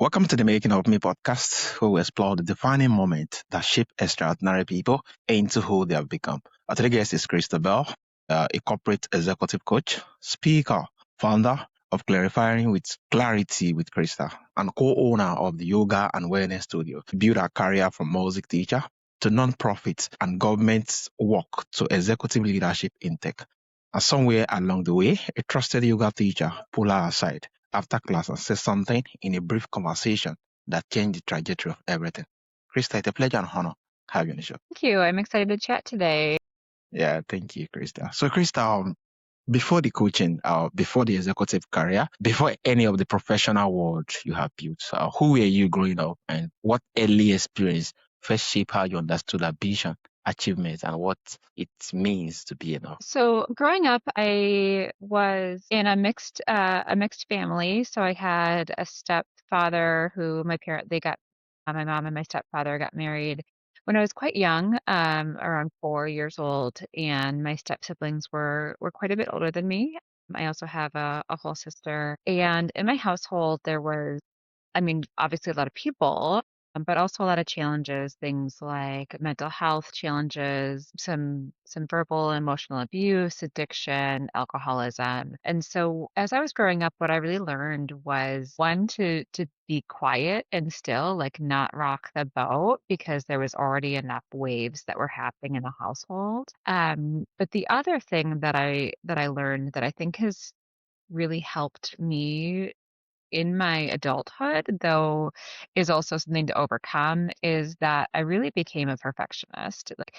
Welcome to the Making of Me podcast, where we explore the defining moment that shape extraordinary people into who they have become. Our today's guest is Christabel, a corporate executive coach, speaker, founder of Clarifying with Clarity with Krista, and co-owner of the Yoga and Wellness Studio. Built her career from music teacher to non-profit and government work to executive leadership in tech. And somewhere along the way, a trusted yoga teacher pulled her aside after class and said something in a brief conversation that changed the trajectory of everything. Krista, it's a pleasure and honor to have you on the show. Thank you. I'm excited to chat today. Yeah, thank you, Krista. So, Krista, before the coaching, before the executive career, before any of the professional world you have built, who were you growing up, and what early experience first shaped how you understood ambition, achievement, and what it means to be enough? So growing up, I was in a mixed family. So I had a stepfather who my mom and my stepfather got married when I was quite young, around 4 years old, and my step siblings were quite a bit older than me. I also have a whole sister, and in my household there was obviously a lot of people, but also a lot of challenges, things like mental health challenges, some verbal and emotional abuse, addiction, alcoholism. And so as I was growing up, what I really learned was one to be quiet and still, like not rock the boat because there was already enough waves that were happening in the household. But the other thing that I learned that I think has really helped me in my adulthood, though, is also something to overcome, is that I really became a perfectionist, like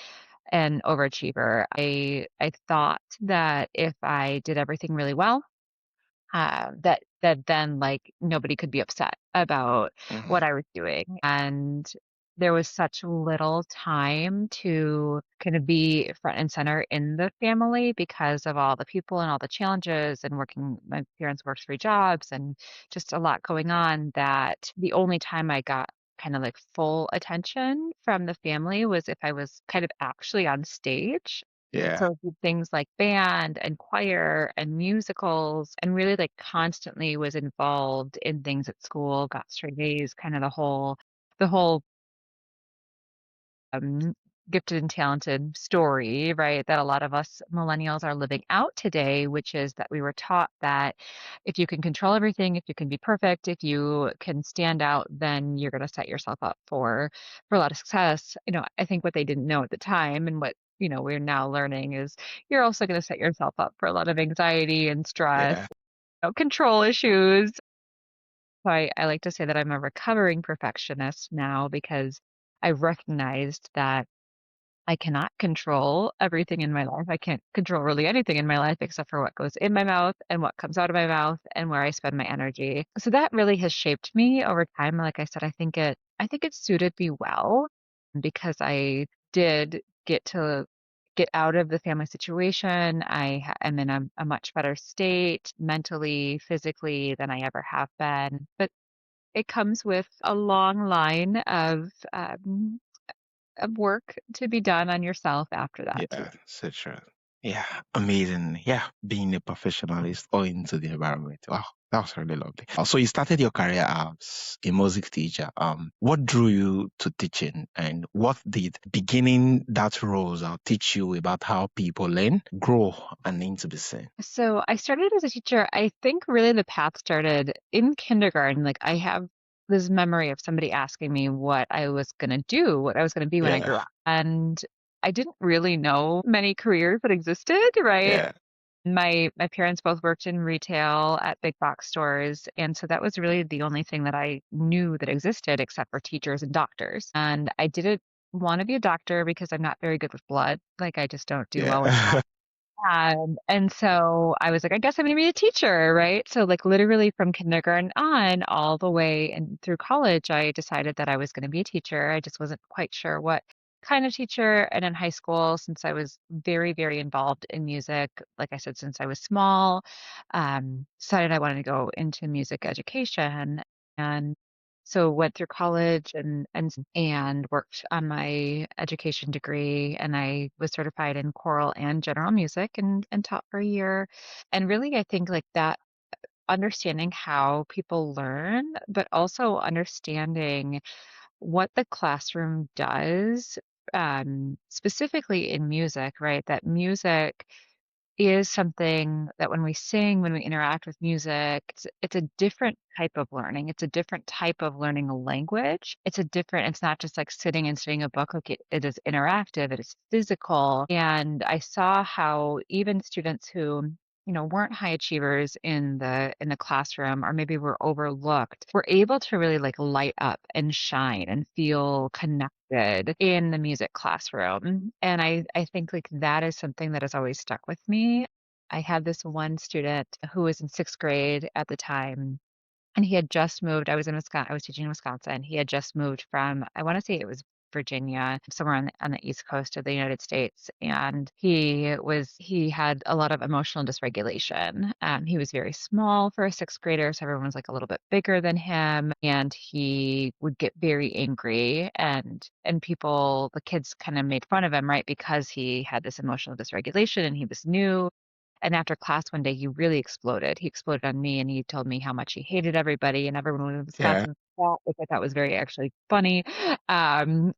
an overachiever. I thought that if I did everything really well, that then like nobody could be upset about Mm-hmm. what I was doing. And there was such little time to kind of be front and center in the family because of all the people and all the challenges and working. My parents worked 3 jobs and just a lot going on, that the only time I got kind of like full attention from the family was if I was kind of actually on stage. Yeah, So I did things like band and choir and musicals, and really like constantly was involved in things at school, got straight A's, kind of the whole um, gifted and talented story, right? That a lot of us millennials are living out today, which is that we were taught that if you can control everything, if you can be perfect, if you can stand out, then you're going to set yourself up for a lot of success. I think what they didn't know at the time, and what we're now learning, is you're also going to set yourself up for a lot of anxiety and stress, yeah, control issues. So I like to say that I'm a recovering perfectionist now because I recognized that I cannot control everything in my life. I can't control really anything in my life except for what goes in my mouth and what comes out of my mouth and where I spend my energy. So that really has shaped me over time. Like I said, I think it suited me well because I did get out of the family situation. Am in a much better state mentally, physically than I ever have been. But it comes with a long line of work to be done on yourself after that too. yeah, so true. Yeah, amazing. Yeah, being a professionalist or into the environment. Wow, that was really lovely. So you started your career as a music teacher. What drew you to teaching, and what did beginning that role teach you about how people learn, grow, and need to be seen? So I started as a teacher. I think really the path started in kindergarten. Like I have this memory of somebody asking me what I was going to do, what I was going to be when I Yeah, grew up. And I didn't really know many careers that existed, right? yeah, My parents both worked in retail at big box stores, and so that was really the only thing that I knew that existed except for teachers and doctors. And I didn't want to be a doctor because I'm not very good with blood. Like I just don't do well with yeah, and so I was like, I guess I'm gonna be a teacher, right? So like literally from kindergarten on all the way and through college, I decided that I was gonna be a teacher. I just wasn't quite sure what kind of teacher. And in high school, since I was very, very involved in music, like I said, since I was small, decided I wanted to go into music education. And so went through college and worked on my education degree, and I was certified in choral and general music and taught for a year. And really I think like that understanding how people learn, but also understanding what the classroom does, specifically in music, right? That music is something that when we sing, when we interact with music, it's a different type of learning. It's a different type of learning a language. It's not just like sitting and studying a book, like it is interactive, it is physical. And I saw how even students who weren't high achievers in the classroom or maybe were overlooked were able to really like light up and shine and feel connected in the music classroom. And I think like that is something that has always stuck with me. I had this one student who was in 6th grade at the time, and he had just moved. I was in Wisconsin. I was teaching in Wisconsin. He had just moved from, I want to say it was Virginia, somewhere on the East Coast of the United States. And he had a lot of emotional dysregulation. He was very small for a 6th grader, so everyone was like a little bit bigger than him. And he would get very angry and the kids kind of made fun of him, right? Because he had this emotional dysregulation and he was new. And after class one day, he really exploded. He exploded on me and he told me how much he hated everybody and everyone in Yeah. Wisconsin, which I thought was very actually funny. And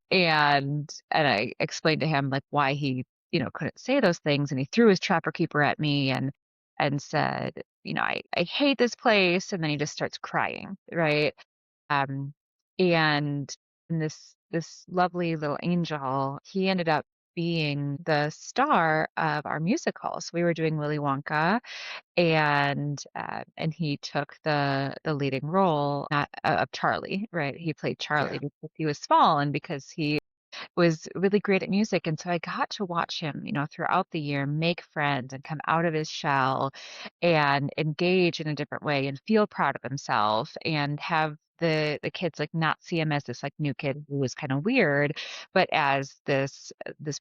I explained to him like why he, couldn't say those things. And he threw his trapper keeper at me and said, I hate this place. And then he just starts crying, right? Um, and this lovely little angel, he ended up being the star of our musical. So we were doing Willy Wonka, and he took the leading role of Charlie, right? He played Yeah. Charlie because he was small and because he was really great at music. And so I got to watch him, throughout the year make friends and come out of his shell and engage in a different way and feel proud of himself and have the kids like not see him as this like new kid who was kind of weird, but as this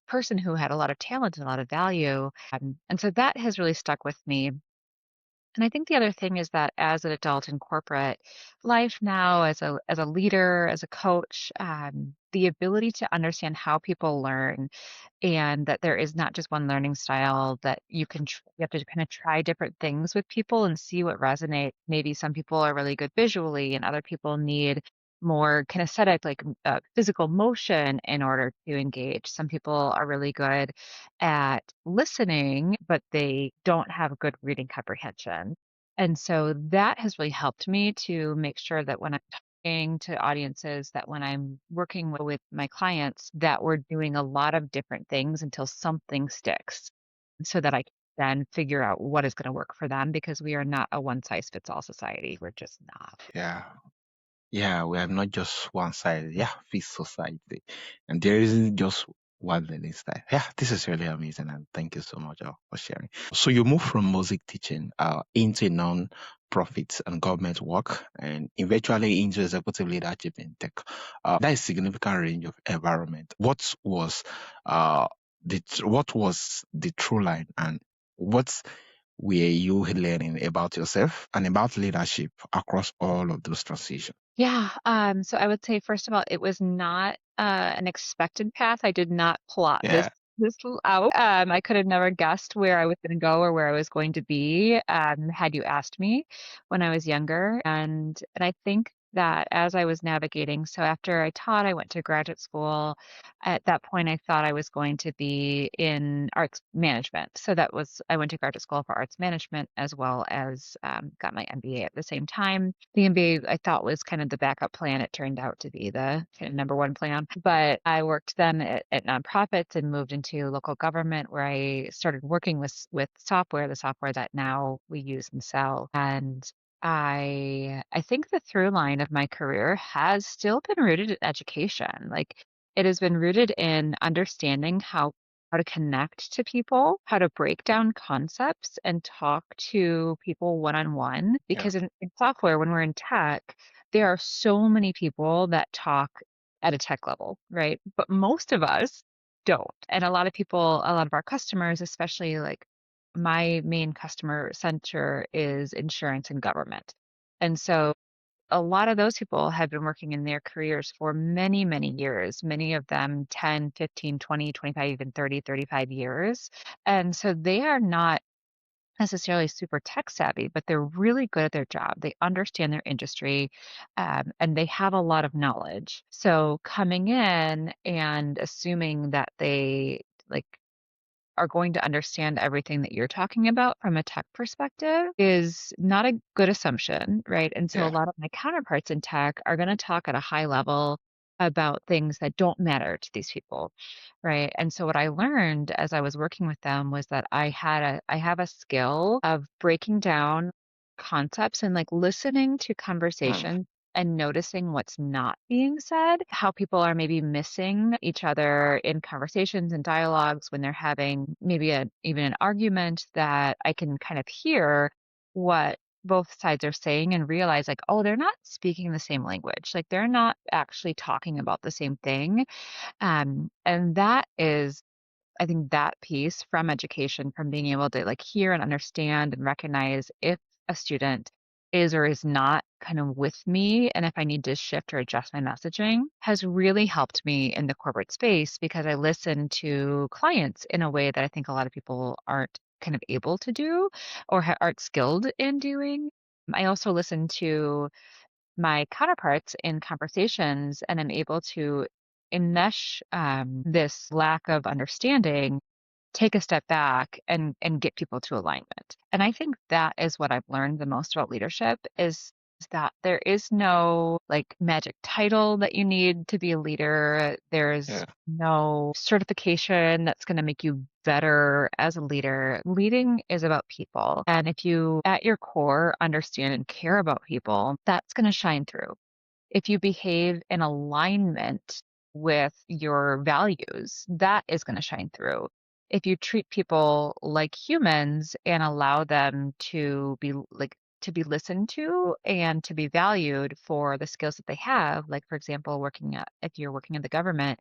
person who had a lot of talent and a lot of value. And so that has really stuck with me. And I think the other thing is that as an adult in corporate life now, as a leader, as a coach, the ability to understand how people learn and that there is not just one learning style that you have to kind of try different things with people and see what resonates. Maybe some people are really good visually and other people need more kinesthetic, like physical motion in order to engage. Some people are really good at listening, but they don't have good reading comprehension. And so that has really helped me to make sure that when I'm talking to audiences, that when I'm working with my clients, that we're doing a lot of different things until something sticks so that I can then figure out what is going to work for them because we are not a one size fits all society. We're just not. Yeah. Yeah, we are not just one side. Yeah, peace society. And there isn't just one learning style. Yeah, this is really amazing. And thank you so much for sharing. So you move from music teaching into non-profit and government work and eventually into executive leadership in tech. That is significant range of environment. Uh, what was the true line and what were you learning about yourself and about leadership across all of those transitions? Yeah, so I would say first of all, it was not an expected path. I did not plot Yeah. out. I could have never guessed where I was going to go or where I was going to be had you asked me when I was younger. And I think that as I was navigating, so after I taught, I went to graduate school. At that point, I thought I was going to be in arts management. So I went to graduate school for arts management as well as got my MBA at the same time. The MBA I thought was kind of the backup plan. It turned out to be the kind of number one plan. But I worked then at nonprofits and moved into local government where I started working with software, the software that now we use and sell. And I think the through line of my career has still been rooted in education. Like it has been rooted in understanding how to connect to people, how to break down concepts and talk to people one on one. Yeah. Because in software, when we're in tech, there are so many people that talk at a tech level, right? But most of us don't. And a lot of our customers, especially like my main customer center is insurance and government. And so a lot of those people have been working in their careers for many, many years, many of them 10, 15, 20, 25, even 30, 35 years. And so they are not necessarily super tech savvy, but they're really good at their job. They understand their industry, and they have a lot of knowledge. So coming in and assuming that they like are going to understand everything that you're talking about from a tech perspective is not a good assumption, right? And so a Yeah. lot of my counterparts in tech are going to talk at a high level about things that don't matter to these people, right? And so what I learned as I was working with them was that I have a skill of breaking down concepts and like listening to Mm. conversations and noticing what's not being said, how people are maybe missing each other in conversations and dialogues when they're having maybe even an argument, that I can kind of hear what both sides are saying and realize like, oh, they're not speaking the same language. Like they're not actually talking about the same thing. And that is, I think that piece from education, from being able to like hear and understand and recognize if a student is or is not kind of with me and if I need to shift or adjust my messaging, has really helped me in the corporate space because I listen to clients in a way that I think a lot of people aren't kind of able to do or aren't skilled in doing. I also listen to my counterparts in conversations, and I'm able to enmesh this lack of understanding, take a step back and get people to alignment. And I think that is what I've learned the most about leadership is that there is no like magic title that you need to be a leader. There's Yeah. no certification that's going to make you better as a leader. Leading is about people. And if you at your core understand and care about people, that's going to shine through. If you behave in alignment with your values, that is going to shine through. If you treat people like humans and allow them to be to be listened to and to be valued for the skills that they have, like for example, if you're working in the government,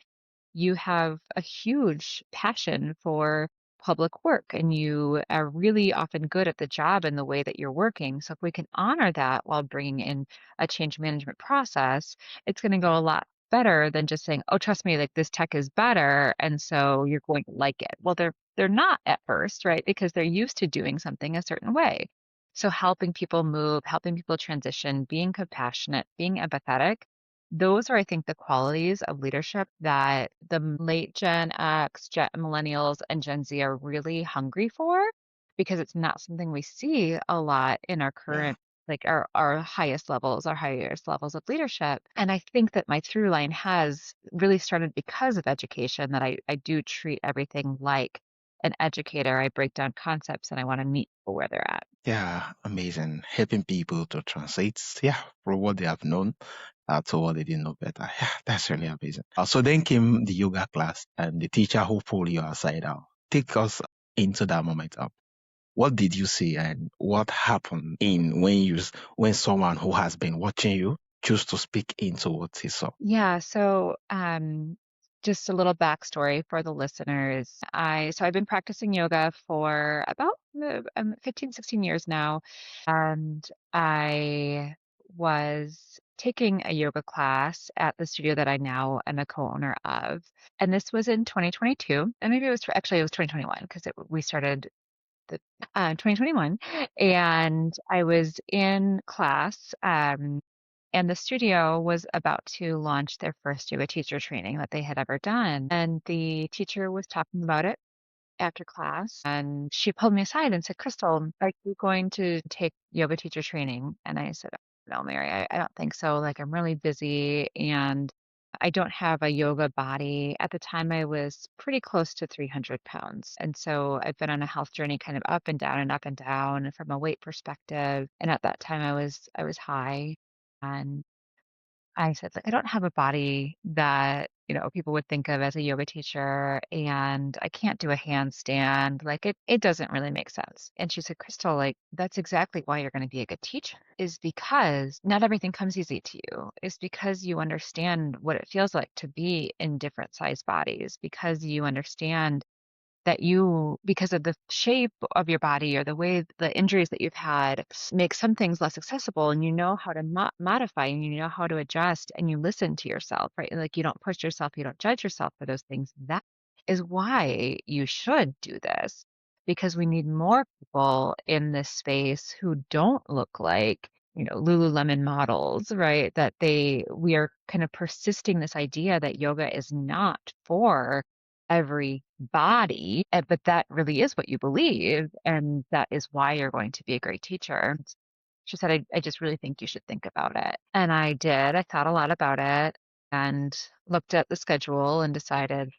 you have a huge passion for public work and you are really often good at the job and the way that you're working. So if we can honor that while bringing in a change management process, it's going to go a lot better than just saying, "Oh, trust me, like this tech is better, and so you're going to like it." Well, they're not at first, right? Because they're used to doing something a certain way. So helping people move, helping people transition, being compassionate, being empathetic, those are, I think, the qualities of leadership that the late Gen X, Gen Millennials, and Gen Z are really hungry for because it's not something we see a lot in our Yeah. current, like our highest levels of leadership. And I think that my through line has really started because of education, that I do treat everything like an educator. I break down concepts and I want to meet people where they're at. Yeah. Amazing. Helping people to translate, yeah, from what they have known to what they didn't know better. Yeah, that's really amazing. So then came the yoga class and the teacher who pulled you aside. Take us into that moment. What did you see and what happened in when someone who has been watching you choose to speak into what he saw? Yeah, so just a little backstory for the listeners. I've been practicing yoga for about 15, 16 years now, and I was taking a yoga class at the studio that I now am a co-owner of. And this was in 2022, and maybe it was 2021 because we started the 2021, and I was in class. And the studio was about to launch their first yoga teacher training that they had ever done. And the teacher was talking about it after class. And she pulled me aside and said, "Crystal, are you going to take yoga teacher training?" And I said, "No, Mary, I don't think so. Like, I'm really busy and I don't have a yoga body." At the time, I was pretty close to 300 pounds. And so I've been on a health journey kind of up and down and up and down from a weight perspective. And at that time, I was high. And I said, like, I don't have a body that, people would think of as a yoga teacher, and I can't do a handstand. Like it doesn't really make sense. And she said, "Crystal, like that's exactly why you're going to be a good teacher, is because not everything comes easy to you. It's because you understand what it feels like to be in different size bodies, because you understand that you, because of the shape of your body or the way the injuries that you've had, make some things less accessible, and you know how to modify and you know how to adjust and you listen to yourself, right? Like you don't push yourself, you don't judge yourself for those things. That is why you should do this." because we need more people in this space who don't look like, Lululemon models, right? We are kind of persisting this idea that yoga is not for every body, but that really is what you believe. And that is why you're going to be a great teacher. She said, I just really think you should think about it. And I did. I thought a lot about it and looked at the schedule and decided,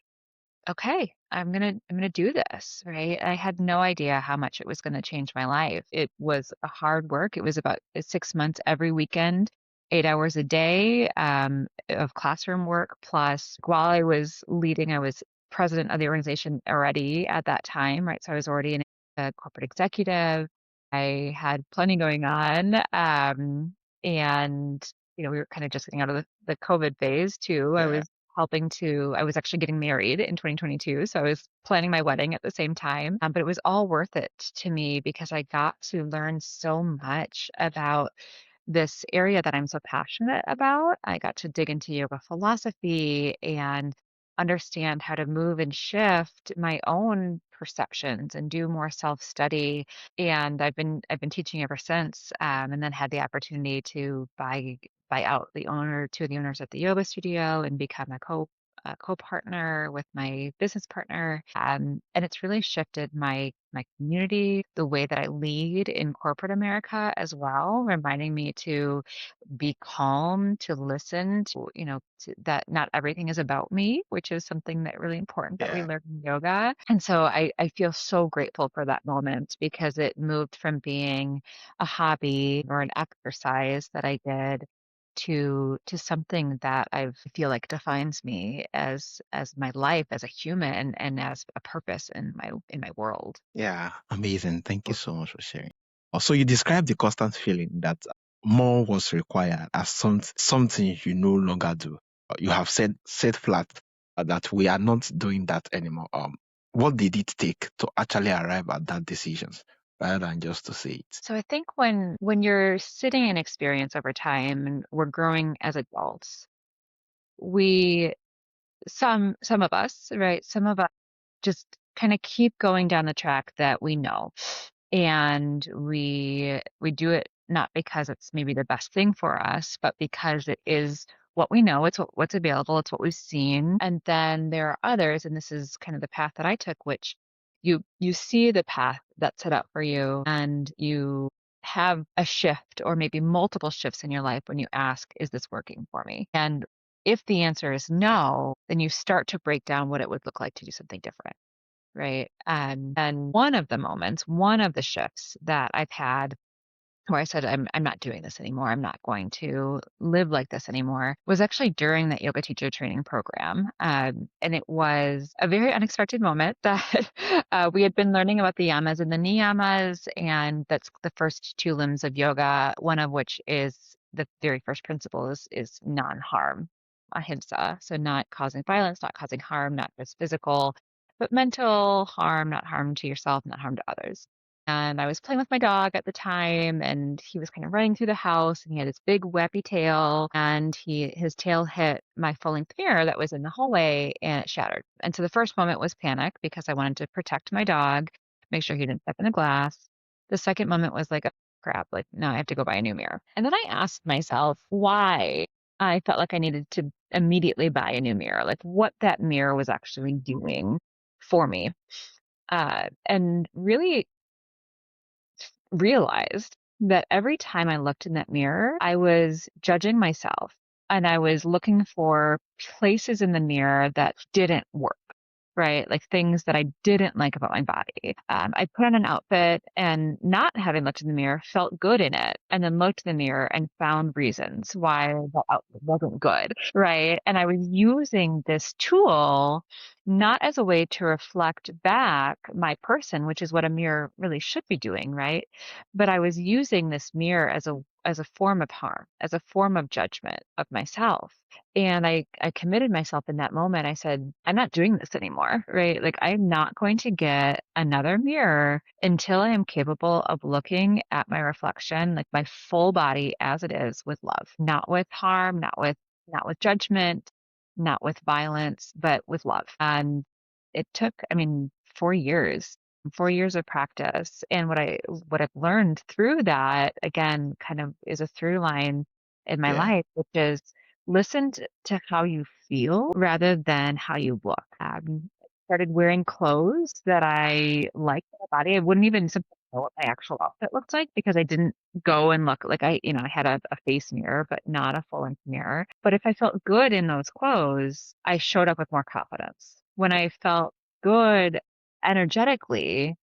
okay, I'm gonna do this, right? I had no idea how much it was gonna change my life. It was a hard work. It was about 6 months every weekend, 8 hours a day of classroom work. Plus, while I was leading, I was president of the organization already at that time, right? So I was already a corporate executive. I had plenty going on, and we were kind of just getting out of the COVID phase too. Yeah. I was actually getting married in 2022. So I was planning my wedding at the same time. But it was all worth it to me because I got to learn so much about this area that I'm so passionate about. I got to dig into yoga philosophy and understand how to move and shift my own perceptions and do more self-study. And I've been teaching ever since, and then had the opportunity to buy out two of the owners at the yoga studio and become a co-partner with my business partner. And it's really shifted my community, the way that I lead in corporate America as well, reminding me to be calm, to listen to, that not everything is about me, which is something that really important that we Yeah. learn in yoga. And so I feel so grateful for that moment because it moved from being a hobby or an exercise that I did to something that I feel like defines me as my life as a human and as a purpose in my world. Yeah. Amazing. Thank you so much for sharing. Also, you described the constant feeling that more was required as something you no longer do. You have said flat that we are not doing that anymore. What did it take to actually arrive at that decision rather than just to say it? So I think when you're sitting in experience over time and we're growing as adults, we some of us, right? Some of us just kind of keep going down the track that we know. And we do it not because it's maybe the best thing for us, but because it is what we know, it's what's available, it's what we've seen. And then there are others, and this is kind of the path that I took, which you see the path that's set out for you and you have a shift or maybe multiple shifts in your life when you ask, is this working for me? And if the answer is no, then you start to break down what it would look like to do something different, right? And one of the shifts that I've had where I said, I'm not doing this anymore. I'm not going to live like this anymore, was actually during that yoga teacher training program. And it was a very unexpected moment that we had been learning about the yamas and the niyamas, and that's the first two limbs of yoga, one of which is the very first principle is non-harm, ahimsa. So not causing violence, not causing harm, not just physical, but mental harm, not harm to yourself, not harm to others. And I was playing with my dog at the time, and he was kind of running through the house, and he had this big wappy tail, and his tail hit my full-length mirror that was in the hallway, and it shattered. And so the first moment was panic because I wanted to protect my dog, make sure he didn't step in the glass. The second moment was like, oh, crap, like now I have to go buy a new mirror. And then I asked myself why I felt like I needed to immediately buy a new mirror, like what that mirror was actually doing for me. And really realized that every time I looked in that mirror, I was judging myself and I was looking for places in the mirror that didn't work. Right? Like things that I didn't like about my body. I put on an outfit and not having looked in the mirror felt good in it, and then looked in the mirror and found reasons why the outfit wasn't good. Right? And I was using this tool not as a way to reflect back my person, which is what a mirror really should be doing, right? But I was using this mirror as a form of harm, as a form of judgment of myself. And I committed myself in that moment. I said, I'm not doing this anymore, right? Like, I'm not going to get another mirror until I am capable of looking at my reflection, like my full body as it is, with love, not with harm, not with judgment, not with violence, but with love. And it took, I mean, 4 years 4 years of practice. And what I've learned through that, again, kind of is a through line in my Yeah. life, which is listen to how you feel rather than how you look. Started wearing clothes that I liked in my body. I wouldn't even sometimes know what my actual outfit looked like because I didn't go and look like I had a face mirror, but not a full length mirror. But if I felt good in those clothes, I showed up with more confidence. When I felt good energetically,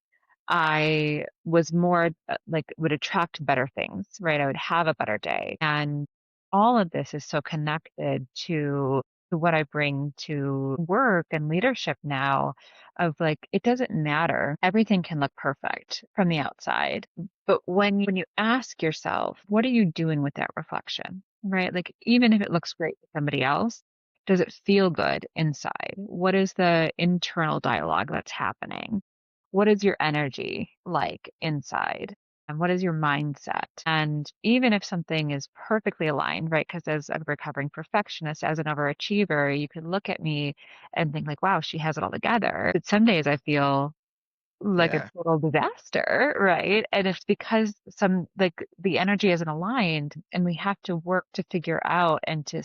I was more like would attract better things, right? I would have a better day. And all of this is so connected to what I bring to work and leadership now of like, it doesn't matter. Everything can look perfect from the outside. But when you ask yourself, what are you doing with that reflection? Right? Like, even if it looks great to somebody else, does it feel good inside? What is the internal dialogue that's happening? What is your energy like inside? And what is your mindset? And even if something is perfectly aligned, right? Because as a recovering perfectionist, as an overachiever, you could look at me and think like, wow, she has it all together. But some days I feel like a Yeah. total disaster, right? And it's because like the energy isn't aligned and we have to work to figure out and to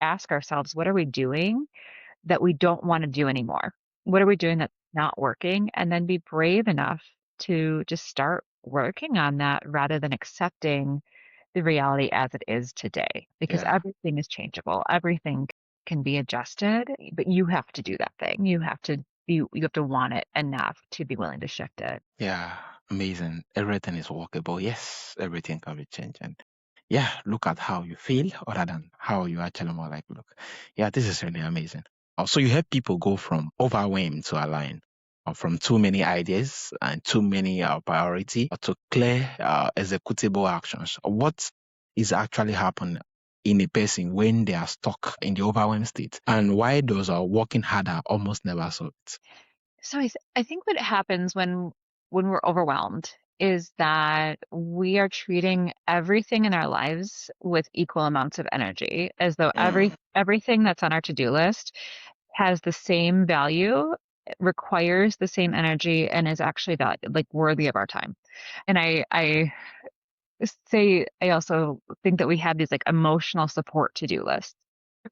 ask ourselves, what are we doing that we don't want to do anymore? What are we doing that's not working? And then be brave enough to just start working on that rather than accepting the reality as it is today, because Yeah. everything is changeable. Everything can be adjusted, but you have to do that thing. You have to want it enough to be willing to shift it. Yeah. Amazing. Everything is workable. Yes, everything can be changed. And yeah, look at how you feel other than how you actually more like look. Yeah, this is really amazing. So you help people go from overwhelmed to align, or from too many ideas and too many priority to clear executable actions. What is actually happening in a person when they are stuck in the overwhelmed state, and why those are working harder almost never solve it? So I think what happens when we're overwhelmed is that we are treating everything in our lives with equal amounts of energy, as though Mm, everything that's on our to-do list has the same value, requires the same energy, and is actually that like worthy of our time. And I also think that we have these like emotional support to-do lists.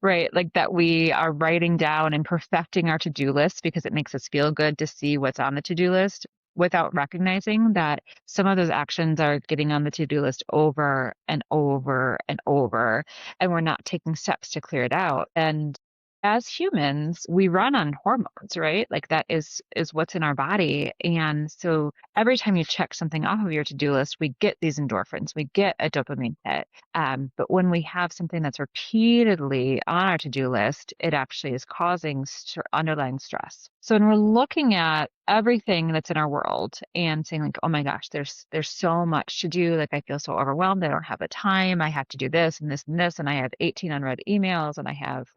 Right, like that we are writing down and perfecting our to-do list because it makes us feel good to see what's on the to-do list without recognizing that some of those actions are getting on the to-do list over and over and over, and we're not taking steps to clear it out. And as humans, we run on hormones, right? Like that is what's in our body. And so every time you check something off of your to-do list, we get these endorphins, we get a dopamine hit. But when we have something that's repeatedly on our to-do list, it actually is causing underlying stress. So when we're looking at everything that's in our world and saying like, oh my gosh, there's so much to do. Like I feel so overwhelmed. I don't have the time. I have to do this and this and this, and I have 18 unread emails, and I have,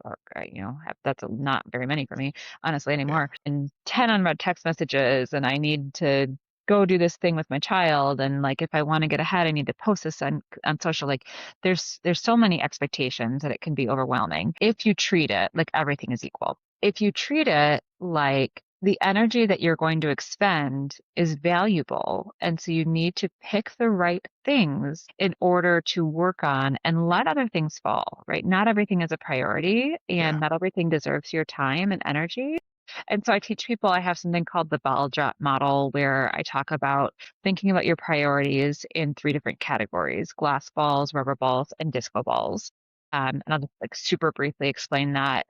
that's not very many for me, honestly, yeah. anymore, and 10 unread text messages, and I need to go do this thing with my child, and like if I want to get ahead I need to post this on social. Like there's so many expectations that it can be overwhelming if you treat it like everything is equal. If you treat it like the energy that you're going to expend is valuable, and so you need to pick the right things in order to work on and let other things fall, right? Not everything is a priority Yeah. and not everything deserves your time and energy. And so I teach people, I have something called the ball drop model where I talk about thinking about your priorities in three different categories: glass balls, rubber balls, and disco balls. And I'll just like super briefly explain that,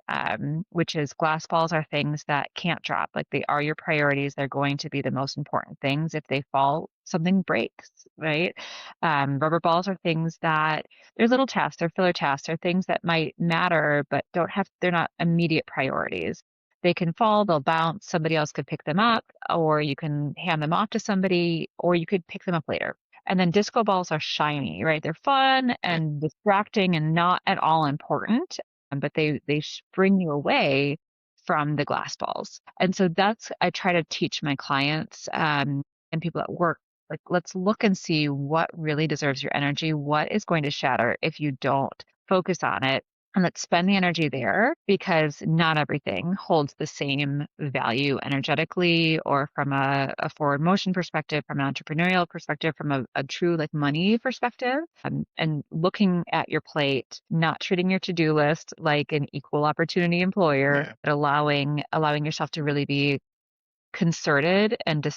which is glass balls are things that can't drop. Like they are your priorities. They're going to be the most important things. If they fall, something breaks, right? Rubber balls are things that they're little tasks, they're filler tasks, they're things that might matter, but they're not immediate priorities. They can fall, they'll bounce, somebody else could pick them up, or you can hand them off to somebody, or you could pick them up later. And then disco balls are shiny, right? They're fun Yeah. and distracting and not at all important, but they bring you away from the glass balls. And so I try to teach my clients and people at work, like, let's look and see what really deserves your energy, what is going to shatter if you don't focus on it, And let's spend the energy there because not everything holds the same value energetically or from a forward motion perspective, from an entrepreneurial perspective, from a true like money perspective. And looking at your plate, not treating your to-do list like an equal opportunity employer, Yeah. but allowing yourself to really be concerted and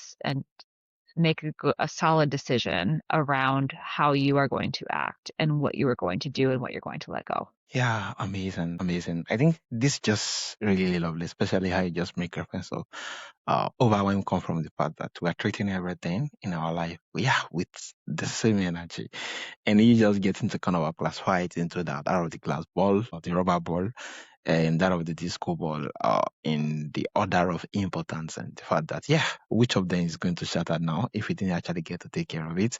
make a solid decision around how you are going to act and what you are going to do and what you're going to let go. Yeah, amazing, amazing. I think this just really lovely, especially how you just make reference of overwhelm come from the fact that we are treating everything in our life, yeah, with the same energy. And you just get into kind of a classify it into that out of the glass ball or the rubber ball and that of the disco ball in the order of importance and the fact that, yeah, which of them is going to shatter now if we didn't actually get to take care of it.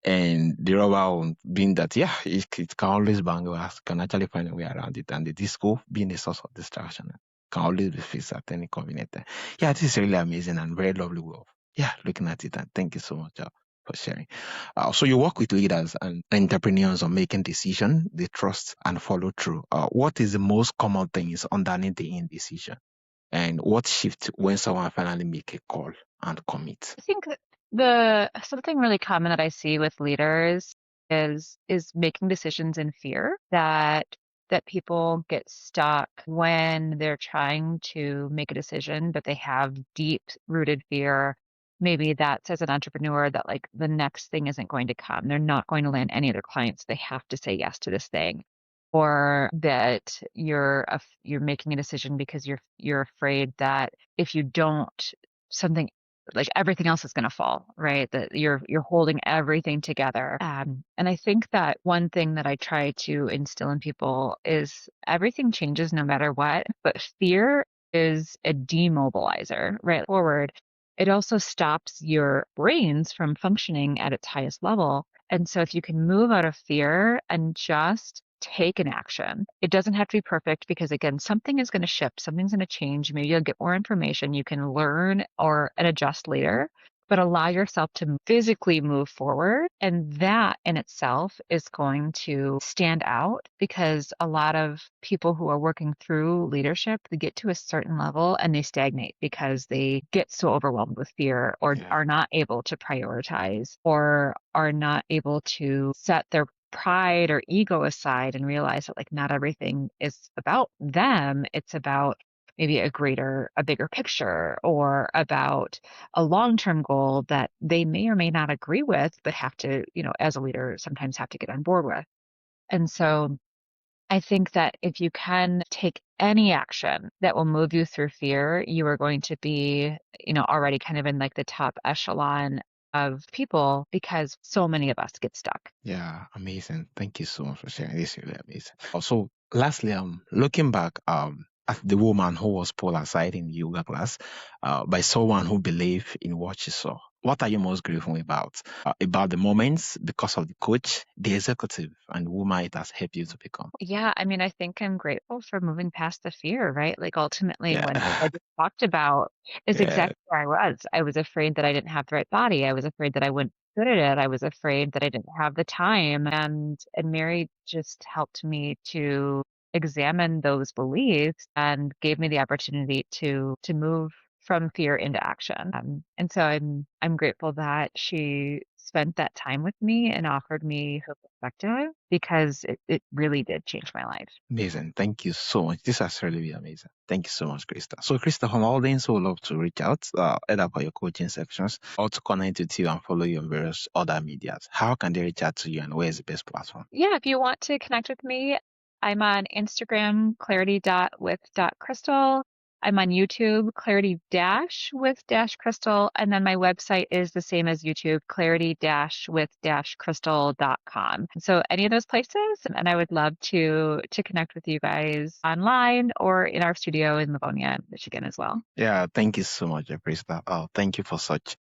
And the rubber one being that, yeah, it can always bang us, can actually find a way around it. And the disco being a source of distraction can always be fixed at any convenient time. Yeah, this is really amazing and very lovely way of, yeah, looking at it. And thank you so much for sharing. So you work with leaders and entrepreneurs on making decisions they trust and follow through. What is the most common things underneath the indecision? And what shift when someone finally make a call and commit? I think that the something really common that I see with leaders is making decisions in fear that people get stuck when they're trying to make a decision, but they have deep rooted fear. Maybe that's as an entrepreneur that like the next thing isn't going to come. They're not going to land any other clients. They have to say yes to this thing. Or that you're making a decision because you're afraid that if you don't, something like everything else is going to fall, right? That you're holding everything together. And I think that one thing that I try to instill in people is everything changes no matter what, but fear is a demobilizer, right? Forward. It also stops your brains from functioning at its highest level. And so if you can move out of fear and just take an action. It doesn't have to be perfect because again, something is going to shift, something's going to change. Maybe you'll get more information, you can learn or and adjust later, but allow yourself to physically move forward. And that in itself is going to stand out because a lot of people who are working through leadership, they get to a certain level and they stagnate because they get so overwhelmed with fear or Yeah. are not able to prioritize or are not able to set their pride or ego aside and realize that like not everything is about them. It's about maybe a bigger picture or about a long-term goal that they may or may not agree with, but have to, as a leader, sometimes have to get on board with. And so I think that if you can take any action that will move you through fear, you are going to be, already kind of in like the top echelon of people because so many of us get stuck. Yeah, amazing. Thank you so much for sharing. This is really amazing. Also, lastly, looking back at the woman who was pulled aside in yoga class by someone who believed in what she saw. What are you most grateful about? About the moments because of the coach, the executive, and the woman it has helped you to become. Yeah, I mean, I think I'm grateful for moving past the fear, right? Like ultimately Yeah, when what I just talked about is yeah, exactly where I was. I was afraid that I didn't have the right body. I was afraid that I wouldn't be good at it. I was afraid that I didn't have the time. And Mary just helped me to examine those beliefs and gave me the opportunity to move from fear into action. And so I'm grateful that she spent that time with me and offered me her perspective because it really did change my life. amazing. Thank you so much. This has really been amazing. Thank you so much, Krista. So, Krista, from audience who would love to reach out, either for your coaching sections or to connect with you and follow you on various other medias, how can they reach out to you and where is the best platform? Yeah, if you want to connect with me, I'm on Instagram, clarity.with.crystal. I'm on YouTube, clarity dash with dash crystal. And then my website is the same as YouTube, clarity dash with dash crystal.com. So any of those places, and I would love to connect with you guys online or in our studio in Livonia, Michigan as well. Yeah, thank you so much, Krista. Oh, thank you for such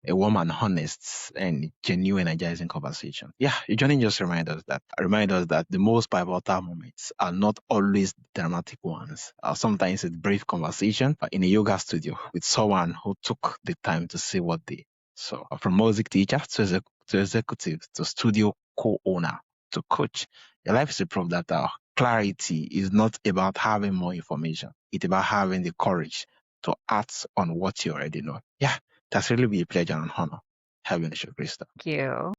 a warm and honest and genuine, energizing conversation. Yeah, your journey just remind us that the most pivotal moments are not always dramatic ones. Sometimes it's brief conversation in a yoga studio with someone who took the time to say what they saw. From music teacher to executive to studio co-owner to coach, your life is a proof that clarity is not about having more information. It's about having the courage to act on what you already know. Yeah, that's really been a pleasure and honor having you, Krista. Thank you.